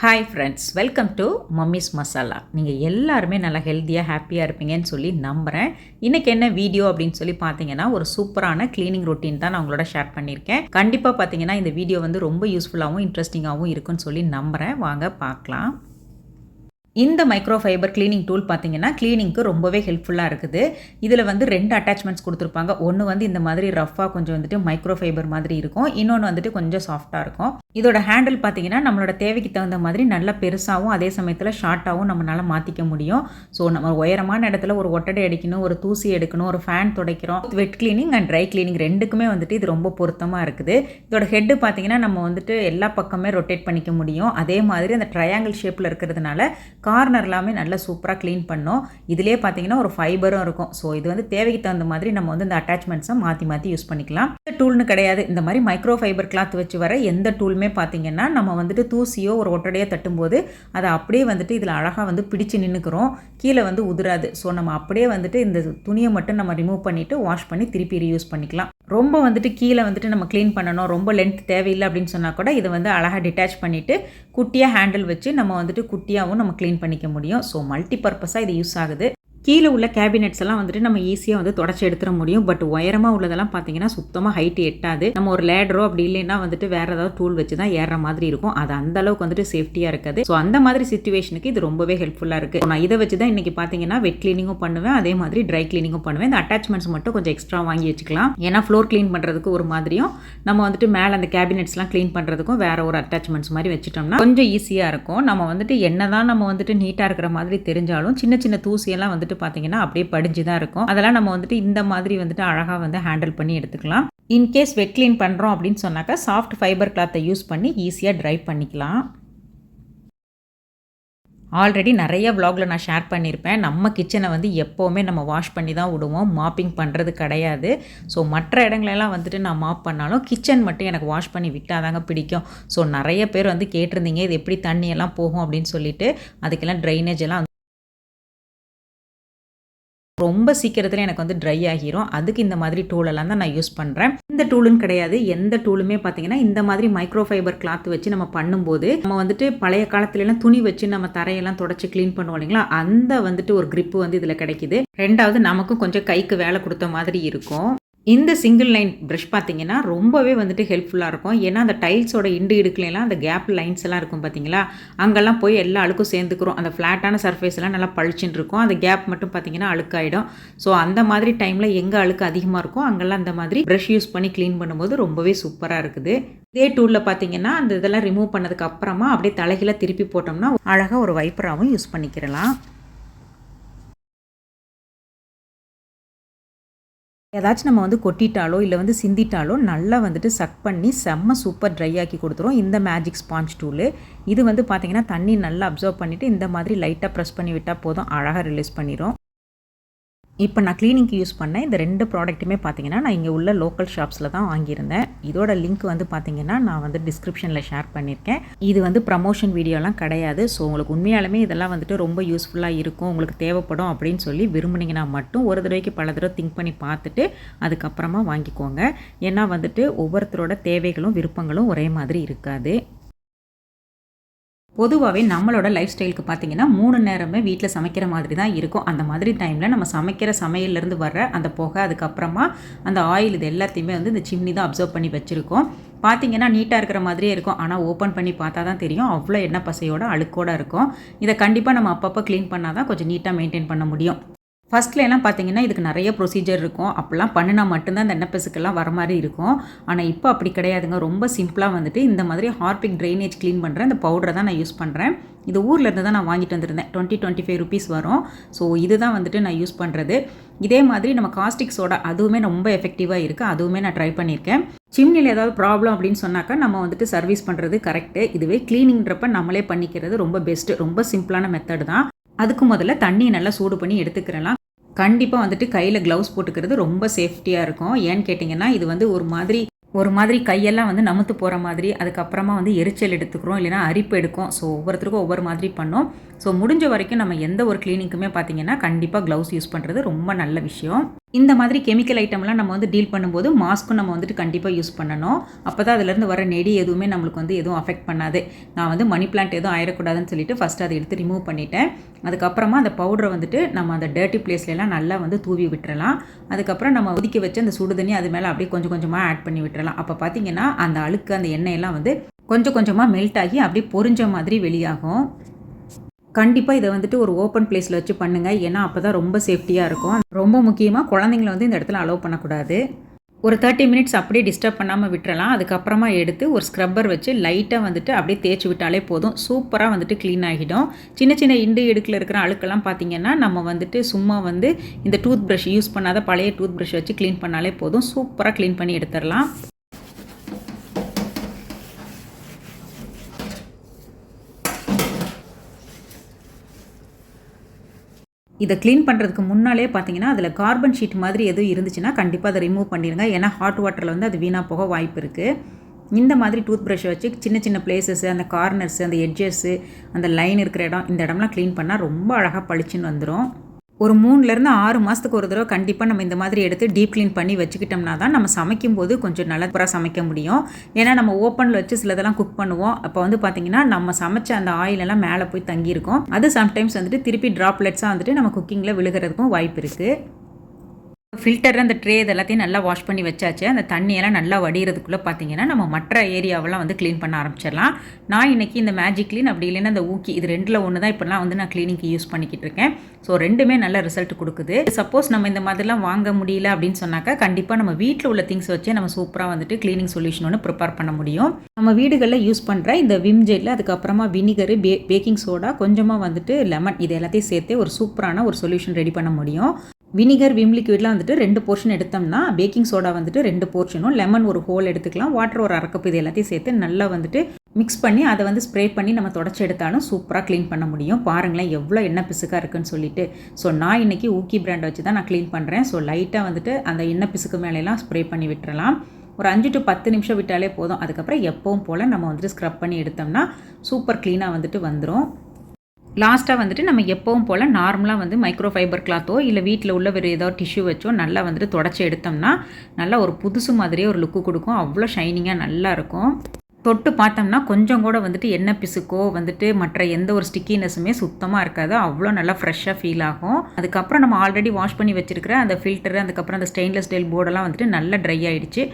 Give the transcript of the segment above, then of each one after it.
Hi friends, welcome to mummy's masala. நீங்கள் எல்லாருமே நல்லா ஹெல்த்தியாக ஹாப்பியாக இருப்பீங்கன்னு சொல்லி நம்புகிறேன். இன்றைக்கி என்ன வீடியோ அப்படின்னு சொல்லி பார்த்தீங்கன்னா, ஒரு சூப்பரான க்ளீனிங் ரொட்டீன் தான் நான் உங்களோட ஷேர் பண்ணியிருக்கேன். கண்டிப்பாக பார்த்தீங்கன்னா இந்த வீடியோ வந்து ரொம்ப யூஸ்ஃபுல்லாகவும் இன்ட்ரெஸ்டிங்காகவும் இருக்குன்னு சொல்லி நம்புகிறேன். வாங்க பார்க்கலாம். இந்த மைக்ரோ ஃபைபர் க்ளீனிங் டூல் பார்த்தீங்கன்னா க்ளீனிங்க்கு ரொம்பவே ஹெல்ப்ஃபுல்லாக இருக்குது. இதில் வந்து 2 அட்டாச்மெண்ட்ஸ் கொடுத்துருப்பாங்க. ஒன்று வந்து இந்த மாதிரி ரஃபாக கொஞ்சம் வந்துட்டு மைக்ரோ ஃபைபர் மாதிரி இருக்கும், இன்னொன்று வந்துட்டு கொஞ்சம் சாஃப்டாக இருக்கும். இதோட ஹேண்டில் பார்த்தீங்கன்னா நம்மளோட தேவைக்கு தகுந்த மாதிரி நல்லா பெருசாகவும் அதே சமயத்தில் ஷார்ட்டாகவும் நம்மளால் மாற்றிக்க முடியும். ஸோ நம்ம உயரமான இடத்துல ஒரு ஒட்டடை அடிக்கணும், ஒரு தூசி எடுக்கணும், ஒரு ஃபேன் துடைக்கிறோம். Wet cleaning and dry cleaning ரெண்டுக்குமே வந்துட்டு இது ரொம்ப பொருத்தமாக இருக்குது. இதோட ஹெட்டு பார்த்தீங்கன்னா நம்ம வந்துட்டு எல்லா பக்கமே ரொட்டேட் பண்ணிக்க முடியும். அதே மாதிரி அந்த ட்ரையாங்கிள் ஷேப்பில் இருக்கிறதுனால கார்னர் எல்லாமே நல்லா சூப்பராக க்ளீன் பண்ணோம். இதிலே பார்த்தீங்கன்னா ஒரு ஃபைபரும் இருக்கும். ஸோ இது வந்து தேவைக்கு தகுந்த மாதிரி நம்ம வந்து இந்த அட்டாச்மெண்ட்ஸை மாற்றி யூஸ் பண்ணிக்கலாம். இந்த டூல்னு கிடையாது, இந்த மாதிரி மைக்ரோ ஃபைபர் கிளாத் வச்சு வர எந்த டூலுமே பார்த்தீங்கன்னா நம்ம வந்துட்டு தூசியோ ஒரு ஒட்டடையோ தட்டும்போது அதை அப்படியே வந்துட்டு இதில் அழகாக வந்து பிடிச்சு நின்றுக்கிறோம், கீழே வந்து உதிராது. ஸோ நம்ம அப்படியே வந்துட்டு இந்த துணியை மட்டும் நம்ம ரிமூவ் பண்ணிவிட்டு வாஷ் பண்ணி திருப்பி ரீயூஸ் பண்ணிக்கலாம். ரொம்ப வந்துட்டு கீழே வந்துட்டு நம்ம க்ளீன் பண்ணணும், ரொம்ப லென்த் தேவையில்லை அப்படின்னு சொன்னால் கூட இதை வந்து அழகாக டிட்டாச் பண்ணிவிட்டு குட்டியாக ஹேண்டில் வச்சு நம்ம வந்துட்டு குட்டியாகவும் நம்ம க்ளீன் பண்ணிக்க முடியும். ஸோ மல்டி பர்பஸாக இது யூஸ் ஆகுது. கீழே உள்ள கேபினெட்ஸ் எல்லாம் வந்துட்டு நம்ம ஈஸியாக வந்து தொடச்சி எடுத்துட முடியும். பட் உயரமாக உள்ளதெல்லாம் பார்த்தீங்கன்னா சுத்தமாக ஹைட் எட்டாது. நம்ம ஒரு லேடரோ அப்படி இல்லைன்னா வந்துட்டு வேறு ஏதாவது டூல் வச்சு தான் ஏறுற மாதிரி இருக்கும். அது அந்த அளவுக்கு வந்துட்டு சேஃப்டியாக இருக்காது. ஸோ அந்த மாதிரி சிச்சுவேஷனுக்கு இது ரொம்பவே ஹெல்ப்ஃபுல்லாக இருக்குது. நான் இதை வச்சு தான் இன்றைக்கி பார்த்தீங்கன்னா வெட் க்ளீனிங்கும் பண்ணுவேன், அதே மாதிரி ட்ரை க்ளீனிங்கும் பண்ணுவேன். இந்த அட்டாச்மெண்ட்ஸ் மட்டும் கொஞ்சம் எக்ஸ்ட்ரா வாங்கி வச்சுக்கலாம். ஏன்னா ஃப்ளோர் க்ளீன் பண்ணுறதுக்கு ஒரு மாதிரியும் நம்ம வந்துட்டு மேலே அந்த கேபினெட்ஸ்லாம் க்ளீன் பண்ணுறதுக்கும் வேறு ஒரு அட்டாச்மெண்ட்ஸ் மாதிரி வச்சுட்டோம்னா கொஞ்சம் ஈஸியாக இருக்கும். நம்ம வந்துட்டு என்ன தான் நம்ம வந்துட்டு நீட்டாக இருக்கிற மாதிரி தெரிஞ்சாலும் சின்ன சின்ன தூசியெல்லாம் வந்துட்டு பார்த்தீங்கன்னா அப்படியே படிஞ்சு தான் இருக்கும். அதெல்லாம் நம்ம வந்துட்டு இந்த மாதிரி வந்துட்டு அழகாக வந்து ஹேண்டில் பண்ணி எடுத்துக்கலாம். இன்கேஸ் வெட் க்ளீன் பண்ணுறோம் அப்படின்னு சொன்னாக்கா சாஃப்ட் ஃபைபர் கிளாத்தை யூஸ் பண்ணி ஈஸியாக ட்ரை பண்ணிக்கலாம். ஆல்ரெடி நிறைய விலாகில் நான் ஷேர் பண்ணியிருப்பேன். நம்ம கிச்சனை வந்து எப்போவுமே நம்ம வாஷ் பண்ணி தான் விடுவோம், மாப்பிங் பண்ணுறது கிடையாது. ஸோ மற்ற இடங்களெல்லாம் வந்துட்டு நான் மாப் பண்ணாலும் கிச்சன் மட்டும் எனக்கு வாஷ் பண்ணி விட்டால் தாங்க பிடிக்கும். ஸோ நிறைய பேர் வந்து கேட்டிருந்தீங்க இது எப்படி தண்ணியெல்லாம் போகும் அப்படின்னு சொல்லிட்டு. அதுக்கெல்லாம் ட்ரைனேஜ் எல்லாம் ரொம்ப சீக்கிரத்தில் எனக்கு வந்து ட்ரை ஆகிரும். அதுக்கு இந்த மாதிரி டூலெல்லாம் தான் நான் யூஸ் பண்ணுறேன். இந்த டூலுன்னு கிடையாது, எந்த டூலுமே பார்த்தீங்கன்னா இந்த மாதிரி மைக்ரோ ஃபைபர் கிளாத் வச்சு நம்ம பண்ணும்போது நம்ம வந்துட்டு பழைய காலத்துலலாம் துணி வச்சு நம்ம தரையெல்லாம் தொடச்சி க்ளீன் பண்ணுவோம் இல்லைங்களா, அந்த வந்துட்டு ஒரு கிரிப்பு வந்து இதில் கிடைக்குது. ரெண்டாவது நமக்கும் கொஞ்சம் கைக்கு வேலை கொடுத்த மாதிரி இருக்கும். இந்த சிங்கிள் லைன் ப்ரஷ் பார்த்தீங்கன்னா ரொம்பவே வந்துட்டு ஹெல்ப்ஃபுல்லாக இருக்கும். ஏன்னா அந்த டைல்ஸோட இடுக்குலாம் அந்த கேப் லைன்ஸ் எல்லாம் இருக்கும் பார்த்தீங்களா, அங்கெல்லாம் போய் எல்லா அழுக்கும் சேர்ந்துக்கிறோம். அந்த ஃப்ளாட்டான சர்ஃபேஸ் எல்லாம் நல்லா பளிச்சுன்னு இருக்கும், அந்த கேப் மட்டும் பார்த்தீங்கன்னா அழுக்காயிடும். ஸோ அந்த மாதிரி டைமில் எங்கே அழுக்கு அதிகமாக இருக்கும் அங்கெல்லாம் அந்த மாதிரி ப்ரஷ் யூஸ் பண்ணி க்ளீன் பண்ணும்போது ரொம்பவே சூப்பராக இருக்குது. இதே டூலில் பார்த்தீங்கன்னா அந்த இதெல்லாம் ரிமூவ் பண்ணதுக்கு அப்புறமா அப்படியே தலைகீழ திருப்பி போட்டோம்னா அழகாக ஒரு வைப்பராகவும் யூஸ் பண்ணிக்கிறலாம். ஏதாச்சும் நம்ம வந்து கொட்டிட்டாலோ இல்லை வந்து சிந்திட்டாலோ நல்லா வந்துட்டு சக் பண்ணி செம்ம சூப்பர் ட்ரை ஆக்கி கொடுத்துரும் இந்த மேஜிக் ஸ்பாஞ்ச் டூலு. இது வந்து பார்த்திங்கன்னா தண்ணி நல்லா அப்சர்வ் பண்ணிவிட்டு இந்த மாதிரி லைட்டாக ப்ரெஸ் பண்ணி விட்டால் போதும், அழகாக ரிலீஸ் பண்ணிடும். இப்போ நான் க்ளீனிங்க்கு யூஸ் பண்ணேன் இந்த 2 ப்ராடக்ட்டுமே பார்த்தீங்கன்னா நான் இங்கே உள்ள லோக்கல் ஷாப்ஸில் தான் வாங்கியிருந்தேன். இதோட லிங்க் வந்து பார்த்தீங்கன்னா நான் வந்து டிஸ்கிரிப்ஷனில் ஷேர் பண்ணியிருக்கேன். இது வந்து ப்ரமோஷன் வீடியோலாம் கிடையாது. ஸோ உங்களுக்கு உண்மையாலுமே இதெல்லாம் வந்துட்டு ரொம்ப யூஸ்ஃபுல்லாக இருக்கும், உங்களுக்கு தேவைப்படும் அப்படின்னு சொல்லி விரும்புனீங்கன்னா மட்டும் ஒரு தடவைக்கு பல தடவை திங்க் பண்ணி பார்த்துட்டு அதுக்கப்புறமா வாங்கிக்கோங்க. ஏன்னா வந்துட்டு ஒவ்வொருத்தரோட தேவைகளும் விருப்பங்களும் ஒரே மாதிரி இருக்காது. பொதுவாகவே நம்மளோட லைஃப் ஸ்டைலுக்கு பார்த்தீங்கன்னா 3 நேரமே வீட்டில் சமைக்கிற மாதிரி தான் இருக்கும். அந்த மாதிரி டைமில் நம்ம சமைக்கிற சமையல்லேருந்து வர்ற அந்த புகை, அதுக்கப்புறமா அந்த ஆயில், இது எல்லாத்தையுமே வந்து இந்த சிம்னி தான் அப்சர்வ் பண்ணி வச்சுருக்கோம். பார்த்தீங்கன்னா நீட்டாக இருக்கிற மாதிரியே இருக்கும், ஆனால் ஓப்பன் பண்ணி பார்த்தா தான் தெரியும் அவ்வளோ எண்ணெய் பசையோட அழுக்கோடு இருக்கும். இதை கண்டிப்பாக நம்ம அப்பப்போ க்ளீன் பண்ணால் தான் கொஞ்சம் நீட்டாக மெயின்டைன் பண்ண முடியும். ஃபஸ்ட்லாம் பார்த்தீங்கன்னா இதுக்கு நிறைய ப்ரொசீஜர் இருக்கும், அப்போல்லாம் பண்ணினா மட்டும்தான் இந்த எண்ணெய் பசுக்கெல்லாம் வர மாதிரி இருக்கும். ஆனால் இப்போ அப்படி கிடையாதுங்க, ரொம்ப சிம்பிளாக வந்துட்டு இந்த மாதிரி ஹார்பிக் ட்ரைனேஜ் க்ளீன் பண்ணுற இந்த பவுடரை தான் நான் யூஸ் பண்ணுறேன். இது ஊர்லேருந்து தான் நான் வாங்கிட்டு வந்திருந்தேன், 20-25 ருபீஸ் வரும். ஸோ இதுதான் வந்துட்டு நான் யூஸ் பண்ணுறது. இதே மாதிரி நம்ம காஸ்டிக் சோடா அதுவுமே ரொம்ப எஃபெக்டிவாக இருக்குது, அதுவுமே நான் ட்ரை பண்ணியிருக்கேன். சிம்னியில் ஏதாவது ப்ராப்ளம் அப்படின்னு சொன்னாக்கா நம்ம வந்துட்டு சர்வீஸ் பண்ணுறது கரெக்டு. இதுவே க்ளீனிங்கிறப்ப நம்மளே பண்ணிக்கிறது ரொம்ப பெஸ்ட்டு, ரொம்ப சிம்பிளான மெத்தட் தான். அதுக்கு முதல்ல தண்ணியை நல்லா சூடு பண்ணி எடுத்துக்கிறலாம். கண்டிப்பாக வந்துட்டு கையில் க்ளவுஸ் போட்டுக்கிறது ரொம்ப சேஃப்டியாக இருக்கும். ஏன்னு கேட்டிங்கன்னா இது வந்து ஒரு மாதிரி ஒரு மாதிரி கையெல்லாம் வந்து நமுத்து போகிற மாதிரி, அதுக்கப்புறமா வந்து எரிச்சல் எடுத்துக்கிறோம், இல்லைனா அரிப்பு எடுக்கும். ஸோ ஒவ்வொருத்தருக்கும் ஒவ்வொரு மாதிரி பண்ணோம். ஸோ முடிஞ்ச வரைக்கும் நம்ம எந்த ஒரு கிளீனிக்குமே பார்த்தீங்கன்னா கண்டிப்பாக க்ளவுஸ் யூஸ் பண்ணுறது ரொம்ப நல்ல விஷயம். இந்த மாதிரி கெமிக்கல் ஐட்டம்லாம் நம்ம வந்து டீல் பண்ணும்போது மாஸ்க்கும் நம்ம வந்துட்டு கண்டிப்பாக யூஸ் பண்ணணும். அப்போ தான் அதுலேருந்து வர நெடி எதுவுமே நம்மளுக்கு வந்து எதுவும் அஃபெக்ட் பண்ணாது. நான் வந்து மணி பிளான்ட் எதுவும் ஆயிடக்கூடாதுன்னு சொல்லிட்டு ஃபஸ்ட்டு அதை எடுத்து ரிமூவ் பண்ணிட்டேன். அதுக்கப்புறமா அந்த பவுடரை வந்துட்டு நம்ம அந்த டர்ட்டி பிளேஸ்லாம் நல்லா வந்து தூவி விட்டுறலாம். அதுக்கப்புறம் நம்ம ஒதுக்கி வச்சு அந்த சுடு தண்ணி அது மேலே அப்படியே கொஞ்சம் கொஞ்சமாக ஆட் பண்ணி விட்டுறலாம். அப்போ பார்த்தீங்கன்னா அந்த அழுக்கு அந்த எண்ணெயெல்லாம் வந்து கொஞ்சம் கொஞ்சமாக மெல்ட் ஆகி அப்படியே பொரிஞ்ச மாதிரி வெளியாகும். கண்டிப்பாக இதை வந்துட்டு ஒரு ஓப்பன் பிளேஸில் வச்சு பண்ணுங்கள். ஏன்னா அப்போ தான் ரொம்ப சேஃப்டியாக இருக்கும். ரொம்ப முக்கியமாக குழந்தைங்கள வந்து இந்த இடத்துல அலோவ் பண்ணக்கூடாது. ஒரு 30 மினிட்ஸ் அப்படியே டிஸ்டர்ப் பண்ணாமல் விட்டுறலாம். அதுக்கப்புறமா எடுத்து ஒரு ஸ்க்ரப்பர் வச்சு லைட்டாக வந்துட்டு அப்படியே தேய்ச்சி விட்டாலே போதும். சூப்பராக வந்துட்டு க்ளீன் ஆகிடும். சின்ன சின்ன இடுக்கில் இருக்கிற அழுக்கெல்லாம் பார்த்திங்கன்னா நம்ம வந்துட்டு சும்மா வந்து இந்த டூத் ப்ரஷ் யூஸ் பண்ணாத பழைய டூத் ப்ரஷ் வச்சு க்ளீன் பண்ணாலே போதும். சூப்பராக க்ளீன் பண்ணி எடுத்துடலாம். இதை க்ளீன் பண்ணுறதுக்கு முன்னாலே பார்த்தீங்கன்னா அதில் கார்பன் ஷீட் மாதிரி எதுவும் இருந்துச்சுன்னா கண்டிப்பாக அதை ரிமூவ் பண்ணிடுங்க. ஏன்னா ஹாட் வாட்டரில் வந்து அது வீணாக போக வாய்ப்பு இருக்குது. இந்த மாதிரி டூத் ப்ரஷ்ஷை வச்சு சின்ன சின்ன பிளேசஸ்ஸு, அந்த கார்னர்ஸு, அந்த எட்ஜஸ்ஸு, அந்த லைன் இருக்கிற இடம், இந்த இடம்லாம் க்ளீன் பண்ணால் ரொம்ப அழகாக பளிச்சுன்னு வந்துடும். ஒரு 3லேருந்து 6 மாதத்துக்கு ஒரு தடவை கண்டிப்பாக நம்ம இந்த மாதிரி எடுத்து டீப் க்ளீன் பண்ணி வச்சுக்கிட்டோம்னா தான் நம்ம சமைக்கும்போது கொஞ்சம் நல்லா சமைக்க முடியும். ஏன்னா நம்ம ஓப்பனில் வச்சு சிலதெல்லாம் குக் பண்ணுவோம். அப்போ வந்து பார்த்திங்கன்னா நம்ம சமைச்ச அந்த ஆயிலெல்லாம் மேலே போய் தங்கியிருக்கும். அது சம்டைம்ஸ் வந்துட்டு திருப்பி ட்ராப்லெட்ஸாக வந்துட்டு நம்ம குக்கிங்கில் விழுகிறதுக்கும் வாய்ப்பு இருக்குது. ஃபில்டர் அந்த ட்ரே இது எல்லாத்தையும் நல்லா வாஷ் பண்ணி வச்சாச்சு. அந்த தண்ணியெல்லாம் நல்லா வடிகிறதுக்குள்ளே பார்த்தீங்கன்னா நம்ம மற்ற ஏரியாவெல்லாம் வந்து க்ளீன் பண்ண ஆரம்பிச்சிடலாம். நான் இன்றைக்கி இந்த மேஜிக் க்ளீன் அப்படி இல்லைன்னா அந்த ஊக்கி இது 2ல் ஒன்று தான் இப்போலாம் வந்து நான் க்ளீனிங்க்கு யூஸ் பண்ணிக்கிட்டு இருக்கேன். ஸோ 2மே நல்ல ரிசல்ட் கொடுக்குது. சப்போஸ் நம்ம இந்த மாதிரிலாம் வாங்க முடியல அப்படின்னு சொன்னாக்கா கண்டிப்பாக நம்ம வீட்டில் உள்ள திங்ஸ் வச்சே நம்ம சூப்பராக வந்துட்டு க்ளீனிங் சொல்யூஷன் ஒன்று ப்ரிப்பேர் பண்ண முடியும். நம்ம வீடுகளில் யூஸ் பண்ணுற இந்த விம் ஜெல், அதுக்கப்புறமா வினிகரு, பேக்கிங் சோடா, கொஞ்சமாக வந்துட்டு லெமன், இது எல்லாத்தையும் சேர்த்து ஒரு சூப்பரான ஒரு சொல்யூஷன் ரெடி பண்ண முடியும். வினிகர், விம் லிக்விட்லாம் வந்துட்டு 2 போர்ஷன் எடுத்தோம்னா பேக்கிங் சோடா வந்துட்டு 2 போர்ஷனும், லெமன் ஒரு ஹோல் எடுத்துக்கலாம், வாட்டர் ஒரு 1/2 கப், இது எல்லாத்தையும் சேர்த்து நல்லா வந்துட்டு மிக்ஸ் பண்ணி அதை வந்து ஸ்ப்ரே பண்ணி நம்ம தொடச்சி எடுத்தாலும் சூப்பராக க்ளீன் பண்ண முடியும். பாருங்களேன் எவ்வளோ எண்ணெய் பிசுக்காக இருக்குன்னு சொல்லிட்டு. ஸோ நான் இன்றைக்கி ஊக்கி பிராண்டை வச்சு தான் நான் க்ளீன் பண்ணுறேன். ஸோ லைட்டாக வந்துட்டு அந்த எண்ணெய் பிசுக்கு மேலெல்லாம் ஸ்ப்ரே பண்ணி விட்டுறலாம். ஒரு 5 to 10 நிமிஷம் விட்டாலே போதும். அதுக்கப்புறம் எப்பவும் போல் நம்ம வந்துட்டு ஸ்க்ரப் பண்ணி எடுத்தோம்னா சூப்பர் க்ளீனாக வந்துட்டு வந்துடும். லாஸ்ட்டாக வந்துட்டு நம்ம எப்பவும் போல் நார்மலாக வந்து மைக்ரோ ஃபைபர் கிளாத்தோ இல்லை வீட்டில் உள்ள வேறு ஏதோ டிஷ்யூ வச்சோ நல்லா வந்துட்டு தொடச்சி எடுத்தோம்னா நல்லா ஒரு புதுசு மாதிரியே ஒரு லுக்கு கொடுக்கும். அவ்வளோ ஷைனிங்காக நல்லா இருக்கும். தொட்டு பார்த்தோம்னா கொஞ்சம் கூட வந்துட்டு எண்ணெய் பிசுக்கோ வந்துட்டு மற்ற எந்த ஒரு ஸ்டிக்கினஸுமே சுத்தமாக இருக்காது. அவ்வளோ நல்லா ஃப்ரெஷ்ஷாக ஃபீல் ஆகும். அதுக்கப்புறம் நம்ம ஆல்ரெடி வாஷ் பண்ணி வச்சுருக்கிற அந்த ஃபில்டரு, அதுக்கப்புறம் அந்த ஸ்டெயின்லெஸ் ஸ்டீல் போர்டெல்லாம் வந்துட்டு நல்லா ட்ரை ஆகிடுச்சு.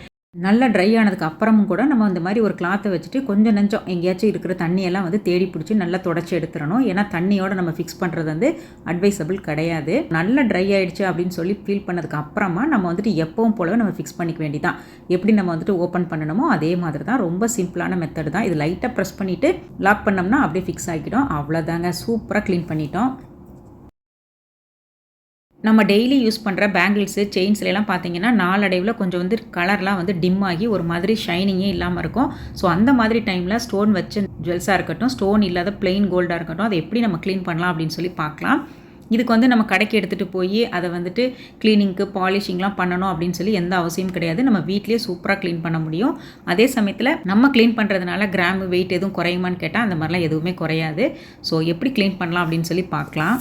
நல்லா ட்ரை ஆனதுக்கு அப்புறமும் கூட நம்ம இந்த மாதிரி ஒரு கிளாத்தை வச்சுட்டு கொஞ்சம் நெஞ்சம் எங்கேயாச்சும் இருக்கிற தண்ணியெல்லாம் வந்து தேடி பிடிச்சி நல்லா தொடச்சி எடுத்துடணும். ஏன்னா தண்ணியோடு நம்ம ஃபிக்ஸ் பண்ணுறது வந்து அட்வைசபிள் கிடையாது. நல்லா ட்ரை ஆகிடுச்சு அப்படின்னு சொல்லி ஃபீல் பண்ணதுக்கு அப்புறமா நம்ம வந்துட்டு எப்பவும் போலவே நம்ம ஃபிக்ஸ் பண்ணிக்க வேண்டியதான். எப்படி நம்ம வந்துட்டு ஓப்பன் பண்ணணுமோ அதே மாதிரி தான். ரொம்ப சிம்பிளான மெத்தட் தான். இது லைட்டாக ப்ரெஸ் பண்ணிவிட்டு லாக் பண்ணோம்னா அப்படியே ஃபிக்ஸ் ஆகிடும். அவ்வளோதாங்க, சூப்பராக க்ளீன் பண்ணிட்டோம். நம்ம டெய்லி யூஸ் பண்ணுற பேங்கிள்ஸு, செயின்ஸ்லாம் பார்த்தீங்கன்னா நாளடைவில் கொஞ்சம் வந்து கலர்லாம் வந்து டிம் ஆகி ஒரு மாதிரி ஷைனிங்கே இல்லாமல் இருக்கும். ஸோ அந்த மாதிரி டைமில் ஸ்டோன் வச்ச ஜுவல்ஸாக இருக்கட்டும், ஸ்டோன் இல்லாத பிளெயின் கோல்டாக இருக்கட்டும், அதை எப்படி நம்ம க்ளீன் பண்ணலாம் அப்படின்னு சொல்லி பார்க்கலாம். இதுக்கு வந்து நம்ம கடைக்கு எடுத்துகிட்டு போய் அதை வந்துட்டு க்ளீனிங்க்கு பாலிஷிங்லாம் பண்ணணும் அப்படின்னு சொல்லி எந்த அவசியம் கிடையாது. நம்ம வீட்லேயே சூப்பராக க்ளீன் பண்ண முடியும். அதே சமயத்தில் நம்ம க்ளீன் பண்ணுறதுனால கிராம் வெயிட் எதுவும் குறையுமான்னு கேட்டால் அந்த மாதிரிலாம் எதுவுமே குறையாது. ஸோ எப்படி க்ளீன் பண்ணலாம் அப்படின்னு சொல்லி பார்க்கலாம்.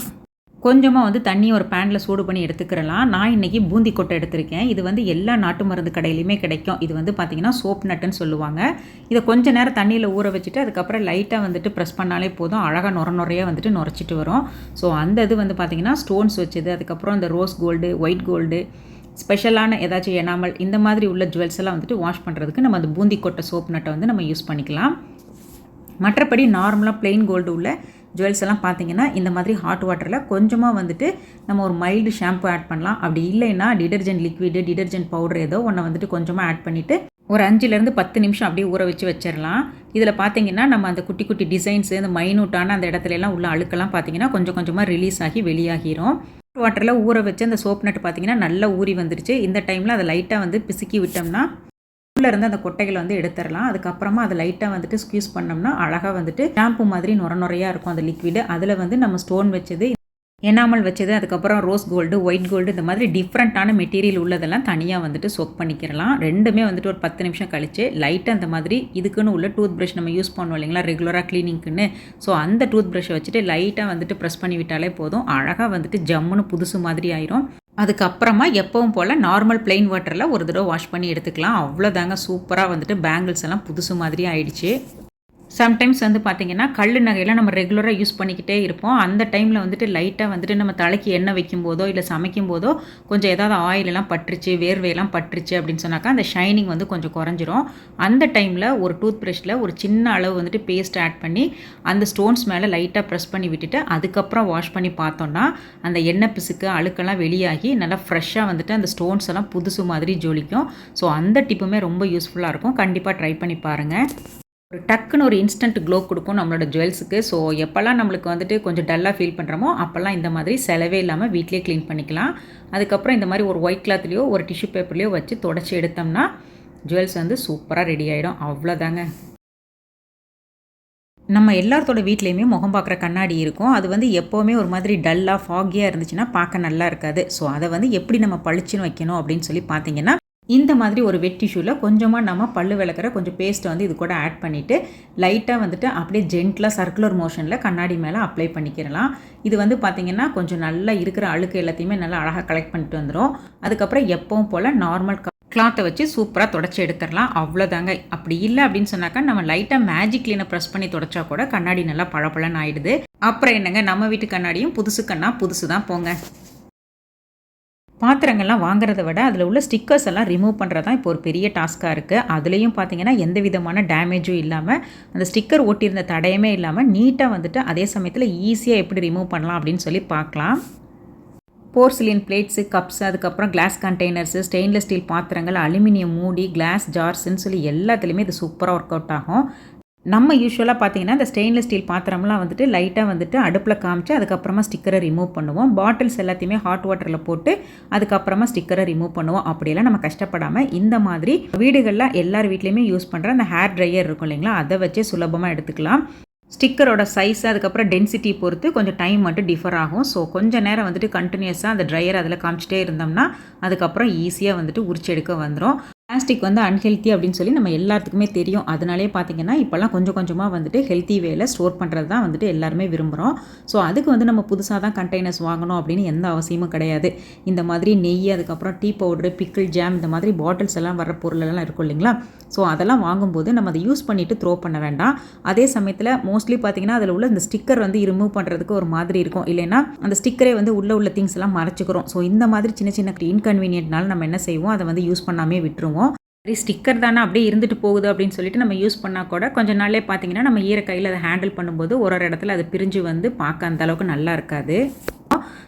கொஞ்சமாக வந்து தண்ணியை ஒரு பேனில் சூடு பண்ணி எடுத்துக்கிறலாம். நான் இன்றைக்கி பூந்தி கொட்டை எடுத்திருக்கேன். இது வந்து எல்லா நாட்டு மருந்து கடையிலையுமே கிடைக்கும். இது வந்து பார்த்திங்கன்னா சோப் நட்டுன்னு சொல்லுவாங்க. இதை கொஞ்சம் நேரம் தண்ணியில் ஊற வச்சுட்டு அதுக்கப்புறம் லைட்டாக வந்துட்டு ப்ரெஸ் பண்ணாலே போதும். அழகாக நுரையாக வந்துட்டு நுரைச்சிட்டு வரும். ஸோ அந்த இது வந்து பார்த்திங்கன்னா ஸ்டோன்ஸ் வச்சது, அதுக்கப்புறம் இந்த ரோஸ் கோல்டு, ஒயிட் கோல்டு, ஸ்பெஷலான ஏதாச்சும் எனாமல், இந்த மாதிரி உள்ள ஜுவல்ஸ் எல்லாம் வந்துட்டு வாஷ் பண்ணுறதுக்கு நம்ம அந்த பூந்தி கொட்டை சோப் நட்டை வந்து நம்ம யூஸ் பண்ணிக்கலாம். மற்றபடி நார்மலாக பிளெயின் கோல்டு உள்ள ஜுவல்ஸ் எல்லாம் பார்த்தீங்கன்னா இந்த மாதிரி ஹாட் வாட்டரில் கொஞ்சமாக வந்துட்டு நம்ம ஒரு மைல்டு ஷாம்பு ஆட் பண்ணலாம். அப்படி இல்லைன்னா டிடர்ஜென்ட் லிக்விடு, டிடர்ஜென்ட் பவுடர் ஏதோ ஒன்று வந்துட்டு கொஞ்சமாக ஆட் பண்ணிவிட்டு ஒரு 5லேருந்து 10 நிமிஷம் அப்படியே ஊற வச்சிடலாம். இதில் பார்த்தீங்கன்னா நம்ம அந்த குட்டி குட்டி டிசைன்ஸு, இந்த மைனூட்டான அந்த இடத்துலலாம் உள்ள அழுக்கெல்லாம் பார்த்தீங்கன்னா கொஞ்சம் கொஞ்சமாக ரிலீஸ் ஆகி வெளியாகிரும். ஹாட் வாட்டரில் ஊற வச்சு அந்த சோப் நட்டு பார்த்தீங்கன்னா நல்லா ஊறி வந்துருச்சு. இந்த டைமில் அதை லைட்டாக வந்து பிசுக்கி விட்டோம்னா உள்ளே இருந்து அந்த கொட்டைகளை வந்து எடுத்துடலாம். அதுக்கப்புறமா அதை லைட்டாக வந்துட்டு ஸ்க்யூஸ் பண்ணோம்னா அழகாக வந்துட்டு ஷாம்பு மாதிரி நுரையாக இருக்கும் அந்த லிக்விடு. அதில் வந்து நம்ம ஸ்டோன் வச்சது எனாமல் வச்சது, அதுக்கப்புறம் ரோஸ் கோல்டு, ஒயிட் கோல்டு இந்த மாதிரி டிஃப்ரெண்ட்டான மெட்டீரியல் உள்ளதெல்லாம் தனியாக வந்துட்டு சொக் பண்ணிக்கிறலாம். ரெண்டுமே வந்துட்டு ஒரு 10 நிமிஷம் கழிச்சு லைட்டாக அந்த மாதிரி இதுக்குன்னு உள்ள டூத் ப்ரஷ் நம்ம யூஸ் பண்ணுவோம் இல்லைங்களா ரெகுலராக க்ளீனிங்க்குன்னு. ஸோ அந்த டூத் ப்ரஷ்ஷை வச்சுட்டு லைட்டாக வந்துட்டு ப்ரெஸ் பண்ணி விட்டாலே போதும். அழகாக வந்துட்டு ஜம்முன்னு புதுசு மாதிரி ஆயிரும். அதுக்கப்புறமா எப்பவும் போல் நார்மல் பிளெயின் வாட்டரில் ஒரு தடவை வாஷ் பண்ணி எடுத்துக்கலாம். அவ்வளோதாங்க, சூப்பராக வந்துட்டு பேங்கிள்ஸ் எல்லாம் புதுசு மாதிரி ஆயிடுச்சு. சம்டைம்ஸ் வந்து பார்த்திங்கன்னா கல் நகையெல்லாம் நம்ம ரெகுலராக யூஸ் பண்ணிக்கிட்டே இருப்போம். அந்த டைமில் வந்துட்டு லைட்டாக வந்துட்டு நம்ம தலைக்கு எண்ணெய் வைக்கும்போதோ இல்லை சமைக்கும் போதோ கொஞ்சம் ஏதாவது ஆயிலெல்லாம் பட்டுருச்சு, வேர்வையெல்லாம் பட்டுருச்சு அப்படின்னு சொன்னாக்கா அந்த ஷைனிங் வந்து கொஞ்சம் குறைஞ்சிரும். அந்த டைமில் ஒரு டூத் ப்ரஷ்ஷில் ஒரு சின்ன அளவு வந்துட்டு பேஸ்ட் ஆட் பண்ணி அந்த ஸ்டோன்ஸ் மேலே லைட்டாக ப்ரெஸ் பண்ணி விட்டுட்டு அதுக்கப்புறம் வாஷ் பண்ணி பார்த்தோன்னா அந்த எண்ணெய் பிசுக்கு அழுக்கெல்லாம் வெளியாகி நல்லா ஃப்ரெஷ்ஷாக வந்துட்டு அந்த ஸ்டோன்ஸ் எல்லாம் புதுசு மாதிரி ஜொலிக்கும். ஸோ அந்த டிப்புமே ரொம்ப யூஸ்ஃபுல்லாக இருக்கும். கண்டிப்பாக ட்ரை பண்ணி பாருங்கள். ஒரு டக்குன்னு ஒரு இன்ஸ்டன்ட் க்ளோ கொடுக்கும் நம்மளோட ஜுவல்ஸுக்கு. ஸோ எப்போல்லாம் நம்மளுக்கு வந்துட்டு கொஞ்சம் டல்லாக ஃபீல் பண்ணுறோமோ அப்போல்லாம் இந்த மாதிரி செலவே இல்லாமல் வீட்டிலே க்ளீன் பண்ணிக்கலாம். அதுக்கப்புறம் இந்த மாதிரி ஒரு ஒயிட் கிளாத்லேயோ ஒரு டிஷ்யூ பேப்பர்லேயோ வச்சு தொடச்சி எடுத்தோம்னா ஜுவல்ஸ் வந்து சூப்பராக ரெடி ஆகிடும். அவ்வளோதாங்க. நம்ம எல்லாத்தோட வீட்லேயுமே முகம் பார்க்குற கண்ணாடி இருக்கும். அது வந்து எப்போவுமே ஒரு மாதிரி டல்லாக ஃபாகியாக இருந்துச்சுன்னா பார்க்க நல்லா இருக்காது. ஸோ அதை வந்து எப்படி நம்ம பளிச்சுன்னு வைக்கணும் அப்படின்னு சொல்லி பார்த்தீங்கன்னா இந்த மாதிரி ஒரு வெட் டிஷ்யூவில் கொஞ்சமாக நம்ம பல்லு விளக்குற கொஞ்சம் பேஸ்ட்டை வந்து இது கூட ஆட் பண்ணிவிட்டு லைட்டாக வந்துட்டு அப்படியே ஜென்டலாக சர்க்குலர் மோஷனில் கண்ணாடி மேலே அப்ளை பண்ணிக்கிறலாம். இது வந்து பார்த்திங்கன்னா கொஞ்சம் நல்லா இருக்கிற அழுக்கு எல்லாத்தையுமே நல்லா அழகாக கலெக்ட் பண்ணிட்டு வந்துடும். அதுக்கப்புறம் எப்பவும் போல் நார்மல் கிளாத்தை வச்சு சூப்பராக தொடச்சி எடுத்துடலாம். அவ்வளோதாங்க. அப்படி இல்லை அப்படின்னு சொன்னாக்கா நம்ம லைட்டாக மேஜிக் கிளீனை ப்ரெஸ் பண்ணி தொடச்சா கூட கண்ணாடி நல்லா பளபளன்னு ஆகிடுது. அப்புறம் என்னங்க, நம்ம வீட்டு கண்ணாடியும் புதுசு கண்ணா புதுசு தான் போங்க. பாத்திரங்கள்லாம் வாங்குறத விட அதில் உள்ள ஸ்டிக்கர்ஸ் எல்லாம் ரிமூவ் பண்ணுறது தான் இப்போ ஒரு பெரிய டாஸ்க்காக இருக்குது. அதுலேயும் பார்த்தீங்கன்னா எந்த விதமான டேமேஜும் இல்லாமல் அந்த ஸ்டிக்கர் ஒட்டியிருந்த தடையமே இல்லாமல் நீட்டாக வந்துட்டு அதே சமயத்தில் ஈஸியாக எப்படி ரிமூவ் பண்ணலாம் அப்படின்னு சொல்லி பார்க்கலாம். போர்சிலின் பிளேட்ஸு, கப்ஸு, அதுக்கப்புறம் கிளாஸ் கண்டெய்னர்ஸு, ஸ்டெயின்லெஸ் ஸ்டீல் பாத்திரங்கள், அலுமினியம் மூடி, கிளாஸ் ஜார்ஸ்ன்னு சொல்லி எல்லாத்துலேயுமே இது சூப்பராக ஒர்க் அவுட் ஆகும். நம்ம யூஸ்வலாக பார்த்தீங்கன்னா இந்த ஸ்டெயின்லெஸ் ஸ்டீல் பாத்திரம்லாம் வந்துட்டு லைட்டாக வந்துட்டு அடுப்பில் காமிச்சு அதுக்கப்புறமா ஸ்டிக்கரை ரிமூவ் பண்ணுவோம். பாட்டில்ஸ் எல்லாத்தையுமே ஹாட் வாட்டரில் போட்டு அதுக்கப்புறமா ஸ்டிக்கரை ரிமூவ் பண்ணுவோம். அப்படியெல்லாம் நம்ம கஷ்டப்படாமல் இந்த மாதிரி வீடுகளில் எல்லார் வீட்லேயுமே யூஸ் பண்ணுற அந்த ஹேர் ட்ரையர் இருக்கும் இல்லைங்களா, அதை வச்சே சுலபமாக எடுத்துக்கலாம். ஸ்டிக்கரோட சைஸ் அதுக்கப்புறம் டென்சிட்டி பொறுத்து கொஞ்சம் டைம் மட்டும் டிஃபர் ஆகும். ஸோ கொஞ்சம் நேரம் வந்துட்டு கண்டினியூஸாக அந்த ட்ரையர் அதில் காமிச்சிட்டே இருந்தோம்னா அதுக்கப்புறம் ஈஸியாக வந்துட்டு உரிச்சு எடுக்க வந்துடும். பிளாஸ்டிக் வந்து அன்ஹெல்த்தி அப்படின்னு சொல்லி நம்ம எல்லாத்துக்குமே தெரியும். அதனாலே பார்த்தீங்கன்னா இப்போல்லாம் கொஞ்சம் கொஞ்சமாக வந்துட்டு ஹெல்த்தி வேல ஸ்டோர் பண்ணுறது தான் வந்துட்டு எல்லாருமே விரும்புகிறோம். ஸோ அதுக்கு வந்து நம்ம புதுசாக தான் கண்டெய்னர்ஸ் வாங்கணும் அப்படின்னு எந்த அவசியமும் கிடையாது. இந்த மாதிரி நெய், அதுக்கப்புறம் டீ பவுடரு, பிக்கிள், ஜாம் இந்த மாதிரி பாட்டில்ஸ் எல்லாம் வர பொருளெல்லாம் இருக்கும் இல்லைங்களா. ஸோ அதெல்லாம் வாங்கும்போது நம்ம அதை யூஸ் பண்ணிவிட்டு த்ரோ பண்ண வேண்டாம். அதே சமயத்தில் மோஸ்ட்லி பார்த்தீங்கன்னா அதில் உள்ள இந்த ஸ்டிக்கர் வந்து ரிமூவ் பண்ணுறதுக்கு ஒரு மாதிரி இருக்கும். இல்லைன்னா அந்த ஸ்டிக்கரே வந்து உள்ள திங்ஸ் எல்லாம் மறைச்சிக்கிறோம். ஸோ இந்த மாதிரி சின்ன சின்ன இன்கன்வீனியன்ட்னால நம்ம என்ன செய்வோம், அதை வந்து யூஸ் பண்ணாமே விட்டுருவோம். சரி, ஸ்டிக்கர் தானே அப்படியே இருந்துட்டு போகுது அப்படின்னு சொல்லிட்டு நம்ம யூஸ் பண்ணால் கூட கொஞ்சம் நாளே பார்த்தீங்கன்னா நம்ம ஈர கையில் அதை ஹேண்டில் பண்ணும்போது ஒரு இடத்துல அது பிரிஞ்சு வந்து பார்க்க அந்த அளவுக்கு நல்லா இருக்காது.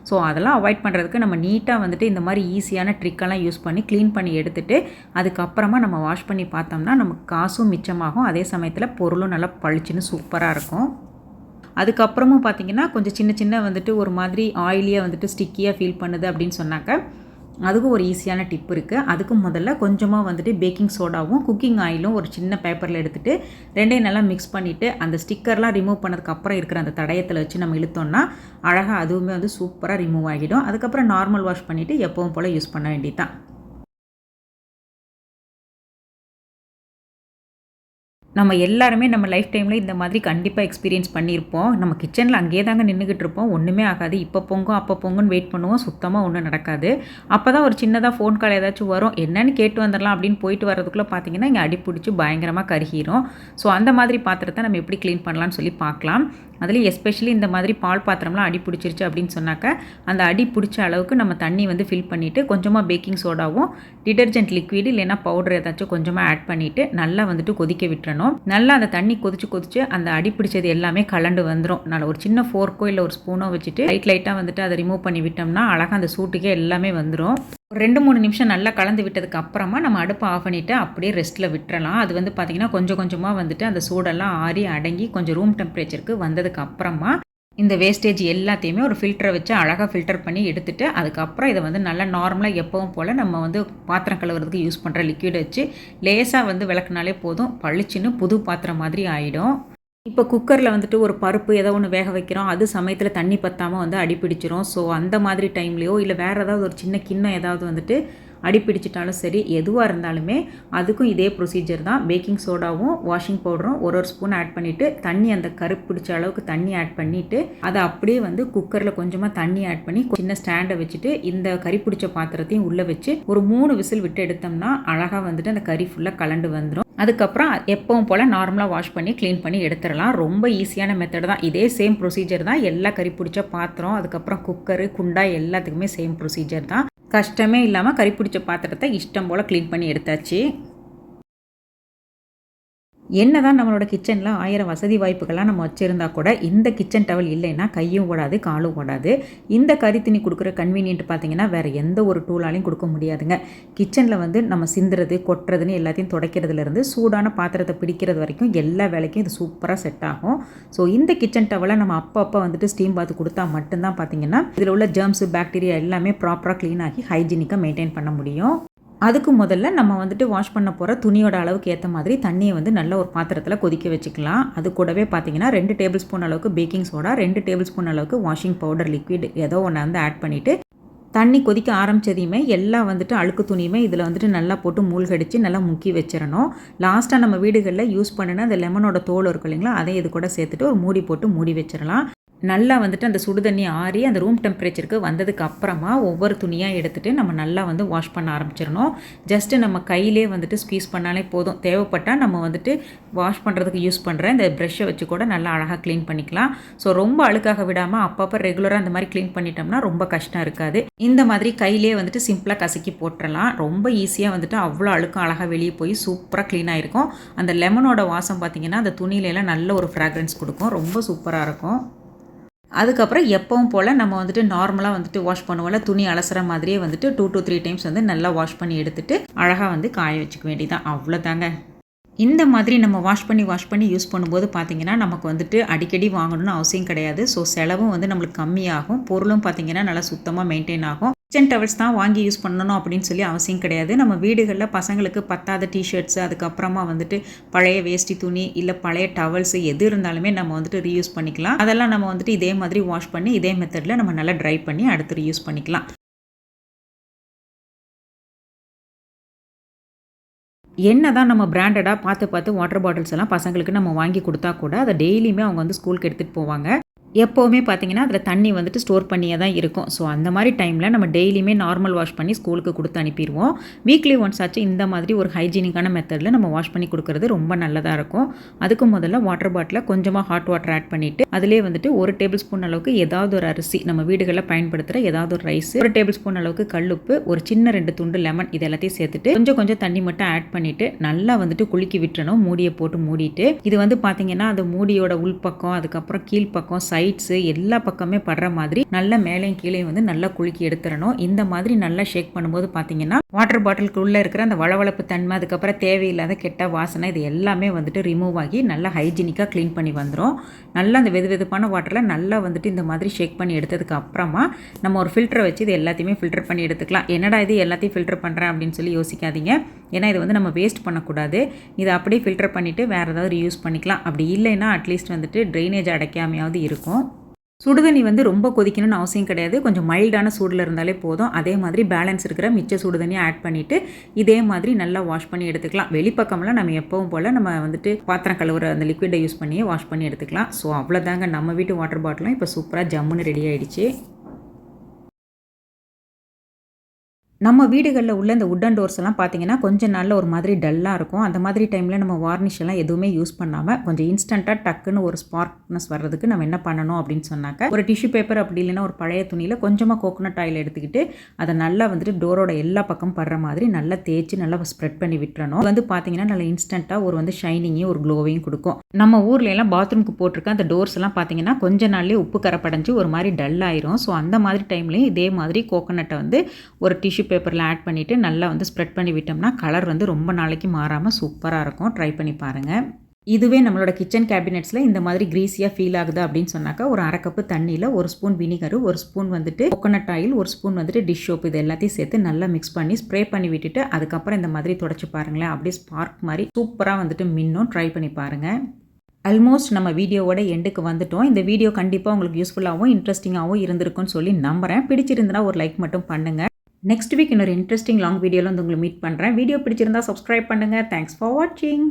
ஸோ அதெல்லாம் அவாய்ட் பண்ணுறதுக்கு நம்ம நீட்டாக வந்துட்டு இந்த மாதிரி ஈஸியான ட்ரிக்கெல்லாம் யூஸ் பண்ணி க்ளீன் பண்ணி எடுத்துகிட்டு அதுக்கப்புறமா நம்ம வாஷ் பண்ணி பார்த்தோம்னா நமக்கு காசும் மிச்சமாகும். அதே சமயத்தில் பொருளும் நல்லா பளிச்சுன்னு சூப்பராக இருக்கும். அதுக்கப்புறமும் பார்த்திங்கன்னா கொஞ்சம் சின்ன சின்ன வந்துட்டு ஒரு மாதிரி ஆயிலியாக வந்துட்டு ஸ்டிக்கியாக ஃபீல் பண்ணுது அப்படின்னு சொன்னாக்க அதுக்கும் ஒரு ஈஸியான டிப் இருக்குது. அதுக்கு முதல்ல கொஞ்சமாக வந்துட்டு பேக்கிங் சோடாவும் குக்கிங் ஆயிலும் ஒரு சின்ன பேப்பரில் எடுத்துகிட்டு ரெண்டையும் நல்லா மிக்ஸ் பண்ணிவிட்டு அந்த ஸ்டிக்கர்லாம் ரிமூவ் பண்ணதுக்கப்புறம் இருக்கிற அந்த தடயத்தில் வச்சு நம்ம இழுத்தோம்னா அழகாக அதுவுமே வந்து சூப்பராக ரிமூவ் ஆகிடும். அதுக்கப்புறம் நார்மல் வாஷ் பண்ணிவிட்டு எப்பவும் போல் யூஸ் பண்ண வேண்டியதான். நம்ம எல்லாருமே நம்ம லைஃப் டைமில் இந்த மாதிரி கண்டிப்பாக எக்ஸ்பீரியன்ஸ் பண்ணியிருப்போம். நம்ம கிச்சனில் அங்கேயே தாங்க நின்றுக்கிட்டு இருப்போம். ஒன்றுமே ஆகாது. இப்போ பொங்கும் அப்போ பொங்குன்னு வெயிட் பண்ணுவோம். சுத்தமாக ஒன்றும் நடக்காது. அப்போ தான் ஒரு சின்னதாக ஃபோன் கால் ஏதாச்சும் வரும். என்னன்னு கேட்டு வந்துடலாம் அப்படின்னு போயிட்டு வரதுக்குள்ளே பார்த்தீங்கன்னா இங்கே அடிப்பிடிச்சி பயங்கரமாக கருகிரும். ஸோ அந்த மாதிரி பாத்திரத்தை நம்ம எப்படி க்ளீன் பண்ணலான்னு சொல்லி பார்க்கலாம். அதுலேயும் எஸ்பெஷலி இந்த மாதிரி பால் பாத்திரம்லாம் அடி பிடிச்சிருச்சு அப்படின்னு சொன்னாக்க அந்த அடி பிடிச்ச அளவுக்கு நம்ம தண்ணி வந்து ஃபில் பண்ணிவிட்டு கொஞ்சமாக பேக்கிங் சோடாவும் டிடர்ஜென்ட் லிக்விட் இல்லைன்னா பவுடர் ஏதாச்சும் கொஞ்சமாக ஆட் பண்ணிவிட்டு நல்லா வந்துட்டு கொதிக்க விட்டுறணும். நல்லா அந்த தண்ணி கொதிச்சு அந்த அடி பிடிச்சது எல்லாமே கலண்டு வந்துடும். நல்லா ஒரு சின்ன ஃபோர்க்கோ இல்லை ஒரு ஸ்பூனோ வச்சுட்டு லைட்டாக வந்துட்டு அதை ரிமூவ் பண்ணி விட்டோம்னா அழகாக அந்த சூட்டுக்கே எல்லாமே வந்துடும். ஒரு 2-3 நிமிஷம் நல்லா கலந்து விட்டதுக்கு அப்புறமா நம்ம அடுப்பை ஆஃப் பண்ணிவிட்டு அப்படியே ரெஸ்ட்டில் விட்டுறலாம். அது வந்து பார்த்திங்கன்னா கொஞ்சம் கொஞ்சமாக வந்துட்டு அந்த சூடெல்லாம் ஆறி அடங்கி கொஞ்சம் ரூம் டெம்பரேச்சருக்கு வந்ததுக்கு அப்புறமா இந்த வேஸ்டேஜ் எல்லாத்தையுமே ஒரு ஃபில்டரை வச்சு அழகாக ஃபில்டர் பண்ணி எடுத்துகிட்டு அதுக்கப்புறம் இதை வந்து நல்லா நார்மலாக எப்பவும் போல் நம்ம வந்து பாத்திரம் கழுவுறதுக்கு யூஸ் பண்ணுற லிக்விட் வச்சு லேசாக வந்து விளக்குனாலே போதும், பளிச்சுன்னு புது பாத்திரம் மாதிரி ஆகிடும். இப்போ குக்கரில் வந்துட்டு ஒரு பருப்பு ஏதோ ஒன்று வேக வைக்கிறோம், அது சமயத்தில் தண்ணி பத்தாமல் வந்து அடிப்பிடிச்சிரும். ஸோ அந்த மாதிரி டைம்லேயோ இல்லை வேறு ஏதாவது ஒரு சின்ன கிண்ணம் ஏதாவது வந்துட்டு அடிப்பிடிச்சிட்டாலும் சரி, எதுவாக இருந்தாலுமே அதுக்கும் இதே ப்ரொசீஜர் தான். பேக்கிங் சோடாவும் வாஷிங் பவுடரும் ஒரு ஸ்பூன் ஆட் பண்ணிவிட்டு தண்ணி அந்த கருப்பு பிடிச்ச அளவுக்கு தண்ணி ஆட் பண்ணிவிட்டு அதை அப்படியே வந்து குக்கரில் கொஞ்சமாக தண்ணி ஆட் பண்ணி சின்ன ஸ்டாண்டை வச்சுட்டு இந்த கறி பிடிச்ச பாத்திரத்தையும் உள்ளே வச்சு ஒரு 3 விசில் விட்டு எடுத்தோம்னா அழகாக வந்துட்டு அந்த கறி ஃபுல்லாக கலண்டு வந்துடும். அதுக்கப்புறம் எப்பவும் போல் நார்மலாக வாஷ் பண்ணி க்ளீன் பண்ணி எடுத்துடலாம். ரொம்ப ஈஸியான மெத்தட் தான். இதே சேம் ப்ரொசீஜர் தான். எல்லா கறி பிடிச்ச பாத்திரம், அதுக்கப்புறம் குக்கரு, குண்டா எல்லாத்துக்குமே சேம் ப்ரொசீஜர் தான். கஷ்டமே இல்லாமல் கறி பிடிச்ச பாத்திரத்தை இஷ்டம் போல் க்ளீன் பண்ணி எடுத்தாச்சு. என்னதான் நம்மளோட கிச்சனில் 1000 வசதி வாய்ப்புகள்லாம் நம்ம வச்சுருந்தா கூட இந்த கிச்சன் டவல் இல்லைன்னா கையும் ஓடாது, காலும் ஓடாது. இந்த கறி துணி கொடுக்குற கன்வீனியன்ட் பார்த்தீங்கன்னா வேறு எந்த ஒரு டூலாலையும் கொடுக்க முடியாதுங்க. கிச்சனில் வந்து நம்ம சிந்துறது கொட்டுறதுன்னு எல்லாத்தையும் துடைக்கிறதுலேருந்து சூடான பாத்திரத்தை பிடிக்கிறது வரைக்கும் எல்லா வேலைக்கும் இது சூப்பராக செட் ஆகும். ஸோ இந்த கிச்சன் டவலை நம்ம அப்பப்போ வந்துட்டு ஸ்டீம் பாத்து கொடுத்தா மட்டும்தான் பார்த்தீங்கன்னா இதில் உள்ள ஜெர்ம்ஸு பாக்டீரியா எல்லாமே ப்ராப்பராக க்ளீன் ஆகி ஹைஜீனிக்காக மெயின்டைன் பண்ண முடியும். அதுக்கு முதல்ல நம்ம வந்துட்டு வாஷ் பண்ண போகிற துணியோட அளவுக்கு ஏற்ற மாதிரி தண்ணியை வந்து நல்ல ஒரு பாத்திரத்தில் கொதிக்க வச்சுக்கலாம். அது கூடவே பார்த்தீங்கன்னா 2 டேபிள் ஸ்பூன் அளவுக்கு பேக்கிங் சோடா, 2 டேபிள் ஸ்பூன் அளவுக்கு வாஷிங் பவுடர் லிக்விட் ஏதோ ஒன்று வந்து ஆட் பண்ணிவிட்டு தண்ணி கொதிக்க ஆரம்பித்ததையுமே எல்லாம் வந்துட்டு அழுக்கு துணியுமே இதில் வந்துட்டு நல்லா போட்டு மூழ்கடிச்சு நல்லா முக்கி வச்சிடணும். லாஸ்ட்டாக நம்ம வீடுகளில் யூஸ் பண்ணினா அந்த லெமனோட தோல் இருக்கும் இல்லைங்களா, அதை இது கூட சேர்த்துட்டு ஒரு மூடி போட்டு மூடி வச்சிடலாம். நல்லா வந்துட்டு அந்த சுடு தண்ணி ஆறி அந்த ரூம் டெம்பரேச்சருக்கு வந்ததுக்கு அப்புறமா ஒவ்வொரு துணியாக எடுத்துகிட்டு நம்ம நல்லா வந்து வாஷ் பண்ண ஆரம்பிச்சிடணும். ஜஸ்ட்டு நம்ம கையிலே வந்துட்டு ஸ்க்வீஸ் பண்ணாலே போதும். தேவைப்பட்டால் நம்ம வந்துட்டு வாஷ் பண்ணுறதுக்கு யூஸ் பண்ணுற இந்த ப்ரெஷ்ஷை வச்சு கூட நல்லா அழகாக க்ளீன் பண்ணிக்கலாம். ஸோ ரொம்ப அழுக்காக விடாமல் அப்பப்போ ரெகுலராக அந்த மாதிரி க்ளீன் பண்ணிட்டோம்னா ரொம்ப கஷ்டம் இருக்காது. இந்த மாதிரி கையிலே வந்துட்டு சிம்பிளாக கசக்கி போட்டுடலாம். ரொம்ப ஈஸியாக வந்துட்டு அவ்வளோ அழுக்கம் அழகாக வெளியே போய் சூப்பராக க்ளீன் ஆகிருக்கும். அந்த லெமனோட வாசம் பார்த்திங்கன்னா அந்த துணியிலலாம் நல்ல ஒரு ஃப்ராக்ரன்ஸ் கொடுக்கும். ரொம்ப சூப்பராக இருக்கும். அதுக்கப்புறம் எப்பவும் போல் நம்ம வந்துட்டு நார்மலாக வந்துட்டு வாஷ் பண்ணுவோம்ல, துணி அலசுகிற மாதிரியே வந்துட்டு 2 to 3 டைம்ஸ் வந்து நல்லா வாஷ் பண்ணி எடுத்துகிட்டு அழகாக வந்து காய வச்சுக்க வேண்டியதான். அவ்வளோதாங்க. இந்த மாதிரி நம்ம வாஷ் பண்ணி யூஸ் பண்ணும்போது பார்த்திங்கன்னா நமக்கு வந்துட்டு அடிக்கடி வாங்கணும்னு அவசியம் கிடையாது. ஸோ செலவும் வந்து நம்மளுக்கு கம்மியாகும். பொருளும் பார்த்திங்கன்னா நல்லா சுத்தமாக மெயின்டைன் ஆகும். கிச்சன் டவல்ஸ் தான் வாங்கி யூஸ் பண்ணணும் அப்படின்னு சொல்லி அவசியம் கிடையாது. நம்ம வீடுகளில் பசங்களுக்கு பத்தாத டிஷர்ட்ஸு, அதுக்கப்புறமா வந்துட்டு பழைய வேஷ்டி துணி இல்லை பழைய டவல்ஸு எது இருந்தாலுமே நம்ம வந்துட்டு ரீயூஸ் பண்ணிக்கலாம். அதெல்லாம் நம்ம வந்துட்டு இதே மாதிரி வாஷ் பண்ணி இதே மெத்தடில் நம்ம நல்லா ட்ரை பண்ணி அடுத்து ரீயூஸ் பண்ணிக்கலாம். என்ன தான் நம்ம பிராண்டடாக பார்த்து வாட்டர் பாட்டில்ஸ் எல்லாம் பசங்களுக்கு நம்ம வாங்கி கொடுத்தா கூட அதை டெய்லியுமே அவங்க வந்து ஸ்கூலுக்கு எடுத்துகிட்டு போவாங்க. எப்போவுமே பார்த்தீங்கன்னா அதில் தண்ணி வந்துட்டு ஸ்டோர் பண்ணியே தான் இருக்கும். ஸோ அந்த மாதிரி டைமில் நம்ம டெய்லியுமே நார்மல் வாஷ் பண்ணி ஸ்கூலுக்கு கொடுத்து அனுப்பிடுவோம். வீக்லி ஒன்ஸ் ஆச்சு இந்த மாதிரி ஒரு ஹைஜீனிக்கான மெத்தடில் நம்ம வாஷ் பண்ணி கொடுக்குறது ரொம்ப நல்லதாக இருக்கும். அதுக்கு முதல்ல வாட்டர் பாட்டிலில் கொஞ்சமாக ஹாட் வாட்டர் ஆட் பண்ணிவிட்டு அதிலே வந்துட்டு 1 டேபிள் ஸ்பூன் அளவுக்கு ஏதாவது ஒரு அரிசி, நம்ம வீடுகளில் பயன்படுத்துகிற ஏதாவது ஒரு ரைஸ், 1 டேபிள் ஸ்பூன் அளவுக்கு கல்லுப்பு, ஒரு சின்ன 2 துண்டு லெமன், இது எல்லாத்தையும் சேர்த்துட்டு கொஞ்சம் தண்ணி மட்டும் ஆட் பண்ணிவிட்டு நல்லா வந்துட்டு குலுக்கி விட்டுறணும். மூடியை போட்டு மூடிட்டு இது வந்து பார்த்தீங்கன்னா அந்த மூடியோட உள்பக்கம், அதுக்கப்புறம் கீழ்ப்பக்கம், சைட்ஸு எல்லா பக்கமே படுற மாதிரி நல்லா மேலேயும் கீழே வந்து நல்லா குலுக்கி எடுத்துடணும். இந்த மாதிரி நல்லா ஷேக் பண்ணும்போது பார்த்தீங்கன்னா வாட்டர் பாட்டிலுக்கு உள்ளே இருக்கிற அந்த வளவளப்பு தன்மை, அதுக்கப்புறம் தேவையில்லாத கெட்ட வாசனை, இது எல்லாமே வந்துட்டு ரிமூவ் ஆகி நல்லா ஹைஜீனிக்காக க்ளீன் பண்ணி வந்துடும். நல்லா அந்த வெதுவெதுப்பான வாட்டரில் நல்லா வந்துட்டு இந்த மாதிரி ஷேக் பண்ணி எடுத்ததுக்கு அப்புறமா நம்ம ஒரு ஃபில்டரை வச்சு இது எல்லாத்தையுமே ஃபில்டர் பண்ணி எடுத்துக்கலாம். என்னடா இது எல்லாத்தையும் ஃபில்டர் பண்ணுறேன் அப்படின்னு சொல்லி யோசிக்காதீங்க. ஏன்னா இது வந்து நம்ம வேஸ்ட் பண்ணக்கூடாது. இதை அப்படியே ஃபில்டர் பண்ணிவிட்டு வேறு ஏதாவது யூஸ் பண்ணிக்கலாம். அப்படி இல்லைன்னா அட்லீஸ்ட் வந்துட்டு ட்ரைனேஜ் அடைக்காமையாவது இருக்கும். சுடுதண்ணி வந்து ரொம்ப கொதிக்கணும்னு அவசியம் கிடையாது. கொஞ்சம் மைல்டான சூடில் இருந்தாலே போதும். அதே மாதிரி பேலன்ஸ் இருக்கிற மிச்ச சுடுதண்ணியை ஆட் பண்ணிவிட்டு இதே மாதிரி நல்லா வாஷ் பண்ணி எடுத்துக்கலாம். வெளிப்பக்கம்லாம் நம்ம எப்பவும் போல் நம்ம வந்துட்டு பாத்திரம் கழுவுற அந்த லிக்விடை யூஸ் பண்ணியே வாஷ் பண்ணி எடுத்துக்கலாம். ஸோ அவ்வளோதாங்க, நம்ம வீட்டு வாட்டர் பாட்டிலும் இப்போ சூப்பராக ஜம்முன்னு ரெடி ஆகிடுச்சு. நம்ம வீடுகளில் உள்ள இந்த உட்டன் டோர்ஸ் எல்லாம் பார்த்தீங்கன்னா கொஞ்சம் நாளில் ஒரு மாதிரி டல்லாக இருக்கும். அந்த மாதிரி டைமில் நம்ம வார்னிஷ் எல்லாம் எதுவுமே யூஸ் பண்ணாமல் கொஞ்சம் இன்ஸ்டண்ட்டாக டக்குன்னு ஒரு ஸ்பார்க்னஸ் வர்றதுக்கு நம்ம என்ன பண்ணணும் அப்படின்னு சொன்னாக்க, ஒரு டிஷ்யூ பேப்பர் அப்படி இல்லைன்னா ஒரு பழைய துணியில் கொஞ்சமாக கோகோனட் ஆயில் எடுத்துக்கிட்டு அதை நல்லா வந்துட்டு டோரோட எல்லா பக்கம் படுற மாதிரி நல்லா தேய்ச்சி நல்லா ஸ்ப்ரெட் பண்ணி விட்டுறணும். வந்து பார்த்தீங்கன்னா நல்லா இன்ஸ்டண்ட்டாக ஒரு வந்து ஷைனிங்கையும் ஒரு க்ளோவையும் கொடுக்கும். நம்ம ஊரில் எல்லாம் பாத்ரூமுக்கு போட்டிருக்க அந்த டோர்ஸ் எல்லாம் பார்த்தீங்கன்னா கொஞ்ச நாள்லேயே உப்பு கரைப்படைஞ்சு ஒரு மாதிரி டல் ஆயிரும். ஸோ அந்த மாதிரி டைம்லேயும் இதே மாதிரி கோகோனட்டை வந்து ஒரு டிஷ்யூ பேப்பரில் ஆட் பண்ணிவிட்டு நல்லா வந்து ஸ்ப்ரெட் பண்ணி விட்டோம்னா கலர் வந்து ரொம்ப நாளைக்கு மாறாமல் சூப்பராக இருக்கும். ட்ரை பண்ணி பாருங்கள். இதுவே நம்மளோட கிச்சன் கேபினெட்ஸில் இந்த மாதிரி க்ரீஸியாக ஃபீல் ஆகுது அப்படின்னு சொன்னாக்கா ஒரு 1/2 கப்பு தண்ணியில் 1 ஸ்பூன் வினிகரு, 1 ஸ்பூன் வந்துட்டு கோகோனட் ஆயில், 1 ஸ்பூன் வந்துட்டு டிஷ் சோப், இது எல்லாத்தையும் சேர்த்து நல்லா மிக்ஸ் பண்ணி ஸ்ப்ரே பண்ணி விட்டுட்டு அதுக்கப்புறம் இந்த மாதிரி தொடச்சி பாருங்களேன். அப்படியே ஸ்பார்க் மாதிரி சூப்பராக வந்துட்டு மின்னும். ட்ரை பண்ணி பாருங்கள். ஆல்மோஸ்ட் நம்ம வீடியோவோட எண்டுக்கு வந்துட்டோம். இந்த வீடியோ கண்டிப்பாக உங்களுக்கு யூஸ்ஃபுல்லாகவும் இன்ட்ரெஸ்டிங்காகவும் இருந்திருக்கும்னு சொல்லி நம்புகிறேன். பிடிச்சிருந்தனா ஒரு லைக் மட்டும் பண்ணுங்கள். நெக்ஸ்ட் வீக் இன்னொரு இன்ட்ரெஸ்டிங் லாங் வீடியோவில் வந்து உங்களை மீட் பண்ணுறேன். வீடியோ பிடிச்சிருந்தா சப்ஸ்கிரைப் பண்ணுங்கள். தேங்க்ஸ் ஃபார் வாட்சிங்.